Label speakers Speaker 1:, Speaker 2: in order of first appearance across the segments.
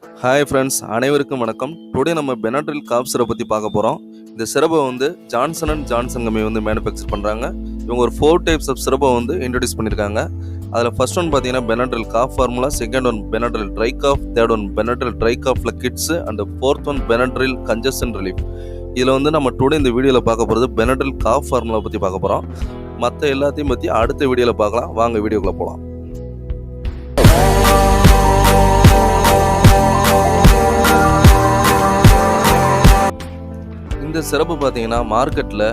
Speaker 1: Hi friends, அனைவருக்கும் வணக்கம். Today நம்ம பெனாட்ரில் காப் சிரப் பற்றி பார்க்க போகிறோம். இந்த சிரப்பை வந்து ஜான்சன் அண்ட் ஜான்சன் கம்பெனி வந்து மேனுஃபேக்சர் பண்ணுறாங்க. இவங்க ஒரு 4 டைப்ஸ் ஆஃப் சிரப்பை வந்து இன்ட்ரடியூஸ் பண்ணியிருக்காங்க. அதில் ஃபர்ஸ்ட் ஒன் பார்த்தீங்கன்னா Benadryl cough formula, second one Benadryl dry cough, third one Benadryl dry காஃப்ல kids and fourth one Benadryl congestion relief. இதில் வந்து நம்ம டுடே இந்த வீடியோவில் பார்க்க போகிறது பெனாட்ரில் காஃப் ஃபார்முலா பற்றி பார்க்க போகிறோம். மற்ற எல்லாத்தையும் பற்றி அடுத்த வீடியோவில் பார்க்கலாம். வாங்க வீடியோக்குள்ளே போகலாம். இந்த சிரப்பு பார்த்தீங்கன்னா மார்க்கெட்டில்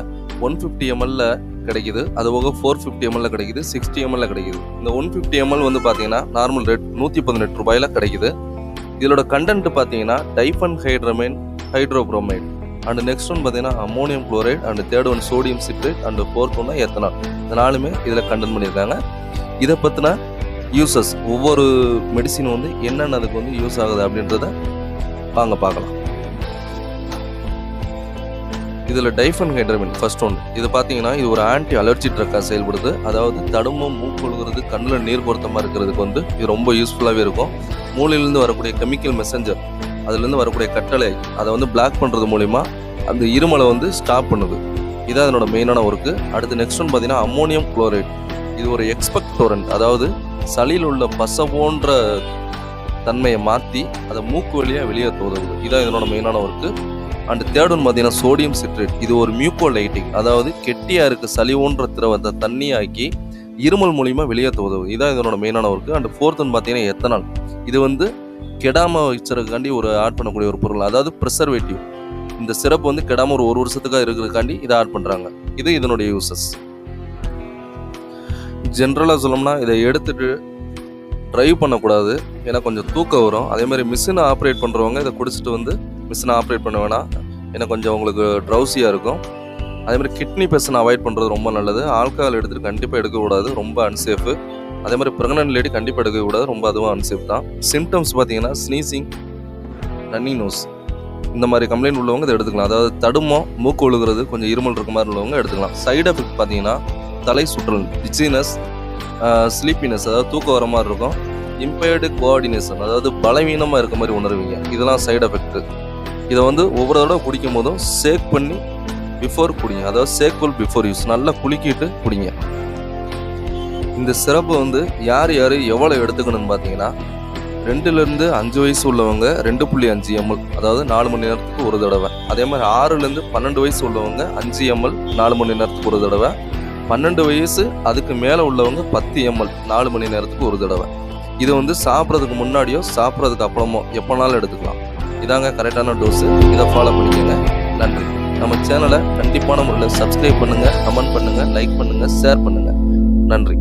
Speaker 1: 150 ml கிடைக்குது, அது போக 450 ml கிடைக்குது, 60 ml கிடைக்குது. இந்த 150 ml வந்து பார்த்தீங்கன்னா நார்மல் ரேட் 118 ரூபாயில் கிடைக்குது. இதோட கண்டென்ட் பார்த்தீங்கன்னா டைஃபன் ஹைட்ரமைன் ஹைட்ரோப்ரோமைட் அண்ட் நெக்ஸ்ட் ஒன் பார்த்தீங்கன்னா ammonium chloride and third one sodium citrate and fourth one ethanol. இந்த நாலுமே இதில் கண்டென்ட் பண்ணியிருக்காங்க. இதை பற்றின யூசஸ், ஒவ்வொரு மெடிசின் வந்து என்னென்ன அதுக்கு வந்து யூஸ் ஆகுது அப்படின்றத வாங்க பார்க்கலாம். இதில் டைஃபன் ஹைட்ரமைன் ஃபர்ஸ்ட் ஒன். இது பார்த்தீங்கன்னா இது ஒரு ஆன்டி அலர்ஜி ட்ரக்காக செயல்படுது. அதாவது தடுமம், மூக்கு ஒழுகிறது, கண்ணில் நீர் பொருத்தமாக இருக்கிறதுக்கு வந்து இது ரொம்ப யூஸ்ஃபுல்லாகவே இருக்கும். மூளையிலேருந்து வரக்கூடிய கெமிக்கல் மெசஞ்சர், அதுலேருந்து வரக்கூடிய கட்டளை, அதை வந்து பிளாக் பண்ணுறது மூலிமா அந்த இருமலை வந்து ஸ்டாப் பண்ணுது. இதான் அதனோட மெயினான ஒர்க்கு. அடுத்து நெக்ஸ்ட் ஒன் பார்த்தீங்கன்னா அமோனியம் குளோரைட். இது ஒரு எக்ஸ்பெக்டோரண்ட், அதாவது சளியில் உள்ள பசை போன்ற தன்மையை மாற்றி அதை மூக்கு வழியாக வெளியேற்றுவது. இதான் இதனோட மெயினான ஒர்க்கு. அண்ட் தேர்ட் ஒன் பார்த்தீங்கன்னா சோடியம் சிட்ரேட். இது ஒரு மியூக்கோலைட்டிக், அதாவது கெட்டியாக இருக்க சளி போன்ற திரவத்தை தண்ணியாக்கி இருமல் மூலிமா வெளியேற்ற உதவுது. இதான் இதனோட மெயினான ஒர்க்கு. அண்ட் ஃபோர்த் ஒன் பார்த்தீங்கன்னா எத்தனால். இது வந்து கெடாமல் வச்சுறதுக்காண்டி ஒரு ஆட் பண்ணக்கூடிய ஒரு பொருள், அதாவது ப்ரிசர்வேட்டிவ். இந்த சிரப் வந்து கெடாமல் ஒரு வருஷத்துக்காக இருக்கிறதுக்காண்டி இதை ஆட் பண்ணுறாங்க. இது இதனுடைய யூசஸ். ஜென்ரலாக சொல்லணும்னா இதை எடுத்துட்டு ட்ரைவ் பண்ணக்கூடாது, ஏன்னா கொஞ்சம் தூக்கம் வரும். அதே மாதிரி மிஷினை ஆப்ரேட் பண்ணுறவங்க இதை குடிச்சிட்டு வந்து மிஷினை ஆப்ரேட் பண்ண வேணாம், ஏன்னா கொஞ்சம் உங்களுக்கு ட்ரௌசியாக இருக்கும். அதே மாதிரி கிட்னி பேஷண்ட் அவாய்ட் பண்ணுறது ரொம்ப நல்லது. ஆல்கஹால் எடுத்துகிட்டு கண்டிப்பாக எடுக்கக்கூடாது, ரொம்ப அன்சேஃபு. அதே மாதிரி ப்ரெக்னென்ட் லேடி கண்டிப்பாக எடுக்கக்கூடாது, ரொம்ப அதுவும் அன்சேஃப் தான். சிம்டம்ஸ் பார்த்தீங்கன்னா ஸ்னீசிங், ரன்னி நோஸ், இந்த மாதிரி கம்ப்ளைண்ட் உள்ளவங்க இதை எடுத்துக்கலாம். அதாவது தடுமம், மூக்கு ஒழுகிறது, கொஞ்சம் இருமல் இருக்க மாதிரி உள்ளவங்க எடுத்துக்கலாம். சைடு எஃபெக்ட் பார்த்தீங்கன்னா தலை சுற்றல், டிச்சினஸ், ஸ்லீப்பினஸ், அதாவது தூக்கம் வர மாதிரி இருக்கும். இம்பேர்டு கோஆர்டினேஷன், அதாவது பலவீனமாக இருக்க மாதிரி உணர்வீங்க. இதெல்லாம் சைடு எஃபெக்ட். இதை வந்து ஒவ்வொரு தடவை குடிக்கும் போதும் ஷேக் பண்ணி பிஃபோர் குடிங்க, அதாவது ஷேக்ஃபுல் பிஃபோர் யூஸ். நல்லா குலுக்கிட்டு குடிங்க. இந்த சிரப்பு வந்து யார் எவ்வளோ எடுத்துக்கணும்னு பார்த்தீங்கன்னா 2லேருந்து 5 வயசு உள்ளவங்க 2.5 ml, அதாவது 4 மணி நேரத்துக்கு ஒரு தடவை. அதே மாதிரி 6லேருந்து 12 வயசு உள்ளவங்க 5 ml 4 மணி நேரத்துக்கு ஒரு தடவை. 12 வயசு அதுக்கு மேலே உள்ளவங்க 10 ml 4 மணி நேரத்துக்கு ஒரு தடவை. இது வந்து சாப்பிட்றதுக்கு முன்னாடியோ சாப்பிட்றதுக்கு அப்புறமோ எப்போனாலும் எடுத்துக்கலாம். இதாங்க கரெக்டான டோஸு. இதை ஃபாலோ பண்ணிக்கோங்க. நன்றி. நம்ம சேனலை கண்டிப்பான முறையில் சப்ஸ்கிரைப் பண்ணுங்கள், கமெண்ட் பண்ணுங்கள், லைக் பண்ணுங்கள், ஷேர் பண்ணுங்கள். நன்றி.